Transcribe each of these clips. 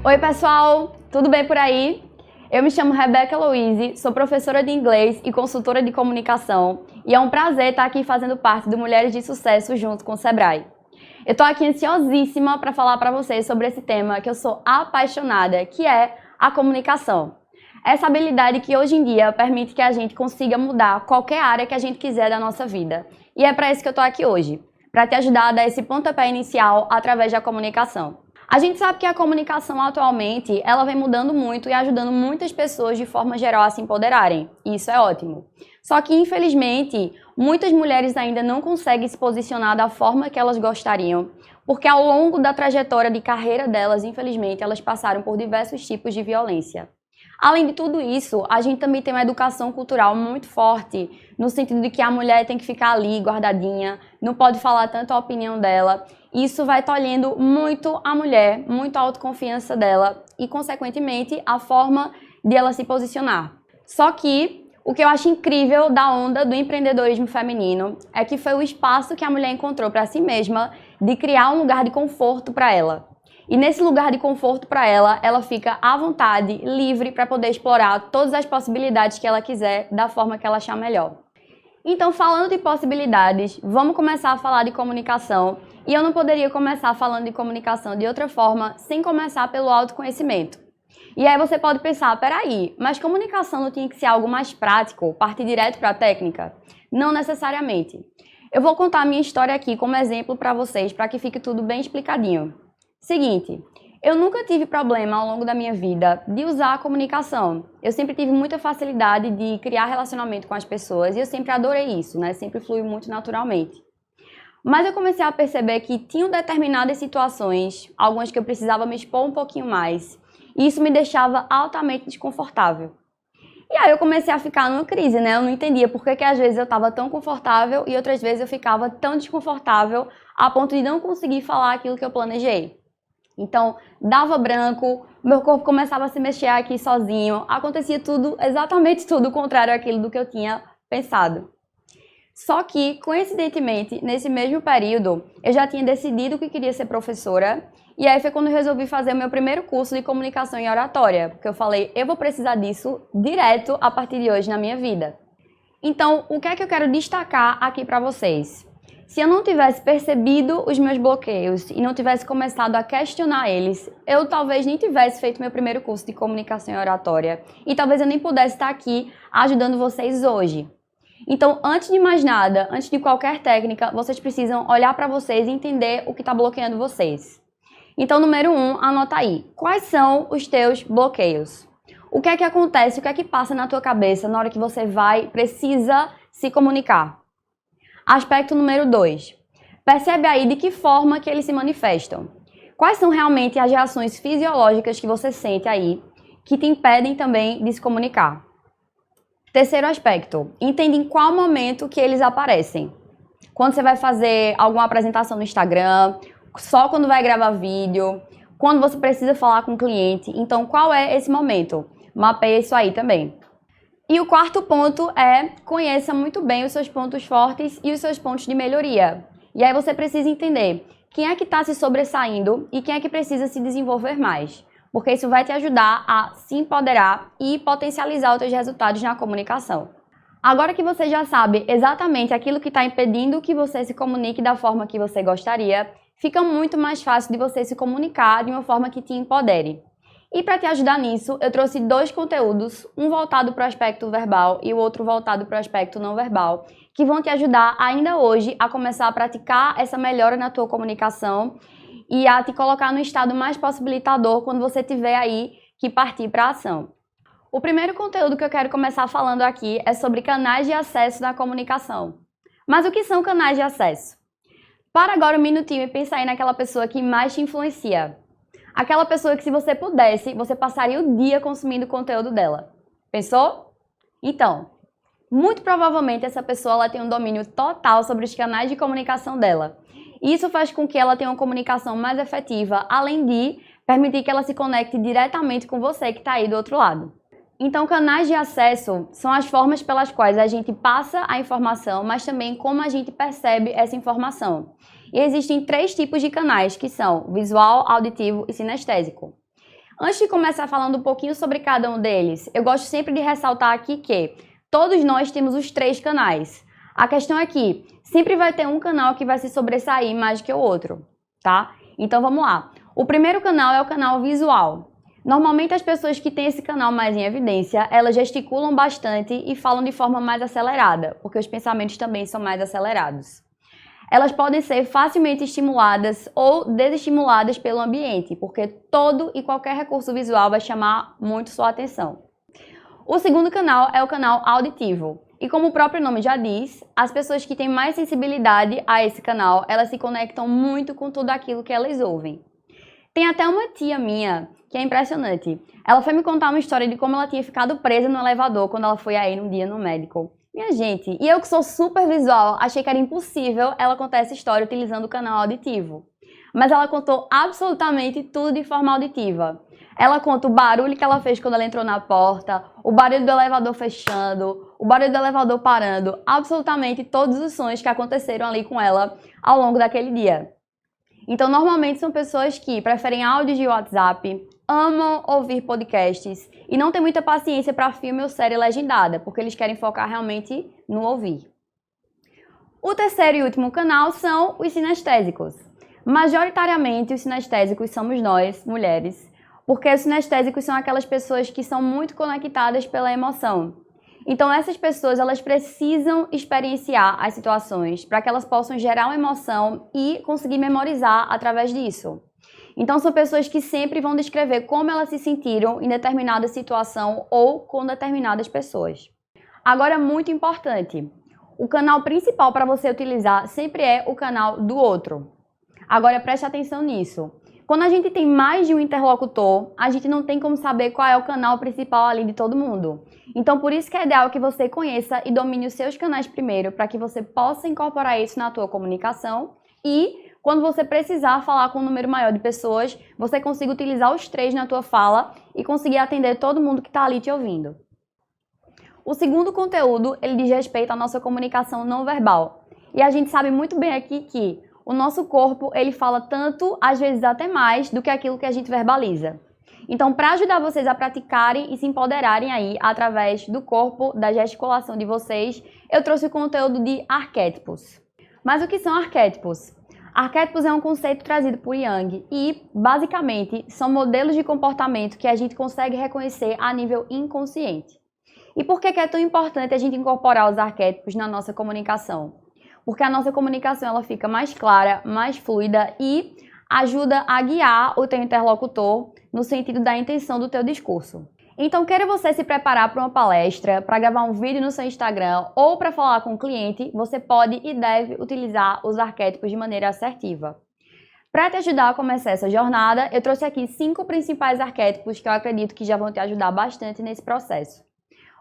Oi pessoal, tudo bem por aí? Eu me chamo Rebeca Louise, sou professora de inglês e consultora de comunicação e é um prazer estar aqui fazendo parte do Mulheres de Sucesso junto com o Sebrae. Eu estou aqui ansiosíssima para falar para vocês sobre esse tema que eu sou apaixonada, que é a comunicação. Essa habilidade que hoje em dia permite que a gente consiga mudar qualquer área que a gente quiser da nossa vida. E é para isso que eu estou aqui hoje, para te ajudar a dar esse pontapé inicial através da comunicação. A gente sabe que a comunicação atualmente, ela vem mudando muito e ajudando muitas pessoas de forma geral a se empoderarem. E isso é ótimo. Só que, infelizmente, muitas mulheres ainda não conseguem se posicionar da forma que elas gostariam, porque ao longo da trajetória de carreira delas, infelizmente, elas passaram por diversos tipos de violência. Além de tudo isso, a gente também tem uma educação cultural muito forte, no sentido de que a mulher tem que ficar ali guardadinha, não pode falar tanto a opinião dela. Isso vai tolhendo muito a mulher, muito a autoconfiança dela e, consequentemente, a forma de ela se posicionar. Só que o que eu acho incrível da onda do empreendedorismo feminino é que foi o espaço que a mulher encontrou para si mesma de criar um lugar de conforto para ela. E nesse lugar de conforto para ela, ela fica à vontade, livre para poder explorar todas as possibilidades que ela quiser da forma que ela achar melhor. Então, falando de possibilidades, vamos começar a falar de comunicação. E eu não poderia começar falando de comunicação de outra forma sem começar pelo autoconhecimento. E aí você pode pensar, peraí, mas comunicação não tinha que ser algo mais prático, partir direto para a técnica? Não necessariamente. Eu vou contar a minha história aqui como exemplo para vocês, para que fique tudo bem explicadinho. Seguinte, eu nunca tive problema ao longo da minha vida de usar a comunicação. Eu sempre tive muita facilidade de criar relacionamento com as pessoas e eu sempre adorei isso, né? Sempre fluiu muito naturalmente. Mas eu comecei a perceber que tinham determinadas situações, algumas que eu precisava me expor um pouquinho mais, e isso me deixava altamente desconfortável. E aí eu comecei a ficar numa crise, né? Eu não entendia por que às vezes eu estava tão confortável e outras vezes eu ficava tão desconfortável a ponto de não conseguir falar aquilo que eu planejei. Então, dava branco, meu corpo começava a se mexer aqui sozinho, acontecia tudo, exatamente tudo o contrário daquilo do que eu tinha pensado. Só que, coincidentemente, nesse mesmo período, eu já tinha decidido que queria ser professora, e aí foi quando eu resolvi fazer o meu primeiro curso de comunicação e oratória, porque eu falei, eu vou precisar disso direto a partir de hoje na minha vida. Então, o que é que eu quero destacar aqui para vocês? Se eu não tivesse percebido os meus bloqueios e não tivesse começado a questionar eles, eu talvez nem tivesse feito meu primeiro curso de comunicação e oratória, e talvez eu nem pudesse estar aqui ajudando vocês hoje. Então, antes de mais nada, antes de qualquer técnica, vocês precisam olhar para vocês e entender o que está bloqueando vocês. Então, número 1, anota aí. Quais são os teus bloqueios? O que é que acontece, o que é que passa na tua cabeça na hora que você precisa se comunicar? Aspecto número 2. Percebe aí de que forma que eles se manifestam. Quais são realmente as reações fisiológicas que você sente aí, que te impedem também de se comunicar? Terceiro aspecto, entende em qual momento que eles aparecem. Quando você vai fazer alguma apresentação no Instagram, só quando vai gravar vídeo, quando você precisa falar com o cliente. Então, qual é esse momento? Mapeia isso aí também. E o quarto ponto é, conheça muito bem os seus pontos fortes e os seus pontos de melhoria. E aí você precisa entender quem é que está se sobressaindo e quem é que precisa se desenvolver mais. Porque isso vai te ajudar a se empoderar e potencializar os seus resultados na comunicação. Agora que você já sabe exatamente aquilo que está impedindo que você se comunique da forma que você gostaria, fica muito mais fácil de você se comunicar de uma forma que te empodere. E para te ajudar nisso, eu trouxe 2 conteúdos, um voltado para o aspecto verbal e o outro voltado para o aspecto não verbal, que vão te ajudar ainda hoje a começar a praticar essa melhora na tua comunicação e a te colocar no estado mais possibilitador quando você tiver aí que partir para a ação. O primeiro conteúdo que eu quero começar falando aqui é sobre canais de acesso na comunicação. Mas o que são canais de acesso? Para agora um minutinho e pensa aí naquela pessoa que mais te influencia. Aquela pessoa que, se você pudesse, você passaria o dia consumindo o conteúdo dela. Pensou? Então, muito provavelmente essa pessoa ela tem um domínio total sobre os canais de comunicação dela. E isso faz com que ela tenha uma comunicação mais efetiva, além de permitir que ela se conecte diretamente com você que está aí do outro lado. Então, canais de acesso são as formas pelas quais a gente passa a informação, mas também como a gente percebe essa informação. E existem 3 tipos de canais, que são visual, auditivo e sinestésico. Antes de começar falando um pouquinho sobre cada um deles, eu gosto sempre de ressaltar aqui que todos nós temos os 3 canais. A questão é que sempre vai ter um canal que vai se sobressair mais que o outro, tá? Então vamos lá. O primeiro canal é o canal visual. Normalmente as pessoas que têm esse canal mais em evidência, elas gesticulam bastante e falam de forma mais acelerada, porque os pensamentos também são mais acelerados. Elas podem ser facilmente estimuladas ou desestimuladas pelo ambiente, porque todo e qualquer recurso visual vai chamar muito sua atenção. O segundo canal é o canal auditivo. E como o próprio nome já diz, as pessoas que têm mais sensibilidade a esse canal, elas se conectam muito com tudo aquilo que elas ouvem. Tem até uma tia minha, que é impressionante. Ela foi me contar uma história de como ela tinha ficado presa no elevador quando ela foi aí um dia no médico. Minha gente, e eu que sou super visual, achei que era impossível ela contar essa história utilizando o canal auditivo. Mas ela contou absolutamente tudo de forma auditiva. Ela conta o barulho que ela fez quando ela entrou na porta, o barulho do elevador fechando, o barulho do elevador parando, absolutamente todos os sons que aconteceram ali com ela ao longo daquele dia. Então, normalmente são pessoas que preferem áudios de WhatsApp, amam ouvir podcasts e não tem muita paciência para filme ou série legendada, porque eles querem focar realmente no ouvir. O terceiro e último canal são os sinestésicos. Majoritariamente, os sinestésicos somos nós, mulheres, porque os sinestésicos são aquelas pessoas que são muito conectadas pela emoção. Então, essas pessoas, elas precisam experienciar as situações para que elas possam gerar uma emoção e conseguir memorizar através disso. Então, são pessoas que sempre vão descrever como elas se sentiram em determinada situação ou com determinadas pessoas. Agora, muito importante, o canal principal para você utilizar sempre é o canal do outro. Agora, preste atenção nisso. Quando a gente tem mais de um interlocutor, a gente não tem como saber qual é o canal principal ali de todo mundo. Então, por isso que é ideal que você conheça e domine os seus canais primeiro, para que você possa incorporar isso na tua comunicação e, quando você precisar falar com um número maior de pessoas, você consiga utilizar os 3 na tua fala e conseguir atender todo mundo que está ali te ouvindo. O segundo conteúdo, ele diz respeito à nossa comunicação não verbal. E a gente sabe muito bem aqui que o nosso corpo, ele fala tanto, às vezes até mais, do que aquilo que a gente verbaliza. Então, para ajudar vocês a praticarem e se empoderarem aí através do corpo, da gesticulação de vocês, eu trouxe o conteúdo de arquétipos. Mas o que são arquétipos? Arquétipos é um conceito trazido por Jung e, basicamente, são modelos de comportamento que a gente consegue reconhecer a nível inconsciente. E por que é tão importante a gente incorporar os arquétipos na nossa comunicação? Porque a nossa comunicação ela fica mais clara, mais fluida e ajuda a guiar o teu interlocutor no sentido da intenção do teu discurso. Então, queira você se preparar para uma palestra, para gravar um vídeo no seu Instagram ou para falar com um cliente, você pode e deve utilizar os arquétipos de maneira assertiva. Para te ajudar a começar essa jornada, eu trouxe aqui 5 principais arquétipos que eu acredito que já vão te ajudar bastante nesse processo.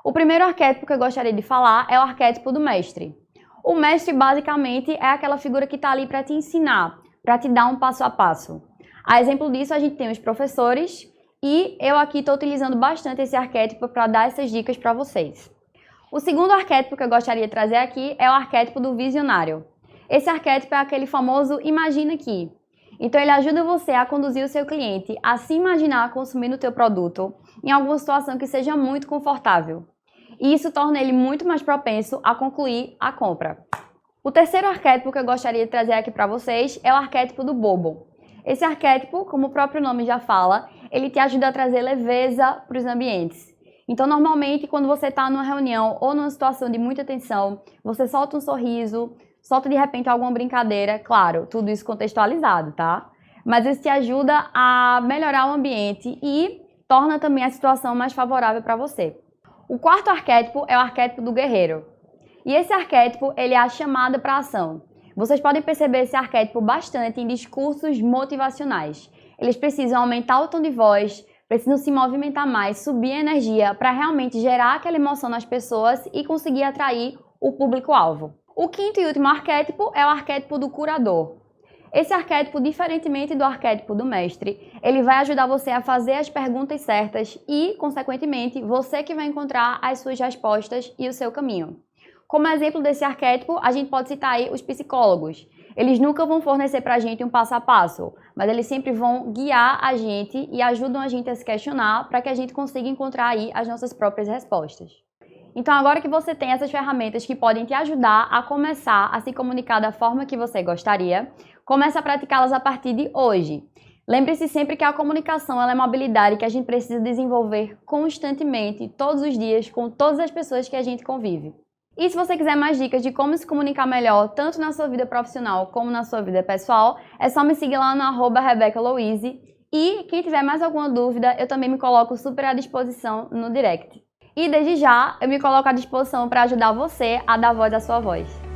O primeiro arquétipo que eu gostaria de falar é o arquétipo do mestre. O mestre, basicamente, é aquela figura que está ali para te ensinar, para te dar um passo a passo. A exemplo disso, a gente tem os professores e eu aqui estou utilizando bastante esse arquétipo para dar essas dicas para vocês. O segundo arquétipo que eu gostaria de trazer aqui é o arquétipo do visionário. Esse arquétipo é aquele famoso imagina aqui. Então, ele ajuda você a conduzir o seu cliente a se imaginar consumindo o teu produto em alguma situação que seja muito confortável. E isso torna ele muito mais propenso a concluir a compra. O terceiro arquétipo que eu gostaria de trazer aqui para vocês é o arquétipo do bobo. Esse arquétipo, como o próprio nome já fala, ele te ajuda a trazer leveza para os ambientes. Então, normalmente, quando você está numa reunião ou numa situação de muita tensão, você solta um sorriso, solta de repente alguma brincadeira, claro, tudo isso contextualizado, tá? Mas isso te ajuda a melhorar o ambiente e torna também a situação mais favorável para você. O quarto arquétipo é o arquétipo do guerreiro. E esse arquétipo, ele é a chamada para a ação. Vocês podem perceber esse arquétipo bastante em discursos motivacionais. Eles precisam aumentar o tom de voz, precisam se movimentar mais, subir a energia para realmente gerar aquela emoção nas pessoas e conseguir atrair o público-alvo. O quinto e último arquétipo é o arquétipo do curador. Esse arquétipo, diferentemente do arquétipo do mestre, ele vai ajudar você a fazer as perguntas certas e, consequentemente, você que vai encontrar as suas respostas e o seu caminho. Como exemplo desse arquétipo, a gente pode citar aí os psicólogos. Eles nunca vão fornecer pra gente um passo a passo, mas eles sempre vão guiar a gente e ajudam a gente a se questionar para que a gente consiga encontrar aí as nossas próprias respostas. Então agora que você tem essas ferramentas que podem te ajudar a começar a se comunicar da forma que você gostaria, comece a praticá-las a partir de hoje. Lembre-se sempre que a comunicação ela é uma habilidade que a gente precisa desenvolver constantemente, todos os dias, com todas as pessoas que a gente convive. E se você quiser mais dicas de como se comunicar melhor, tanto na sua vida profissional como na sua vida pessoal, é só me seguir lá no @RebeccaLouise. E quem tiver mais alguma dúvida, eu também me coloco super à disposição no direct. E desde já, eu me coloco à disposição para ajudar você a dar voz à sua voz.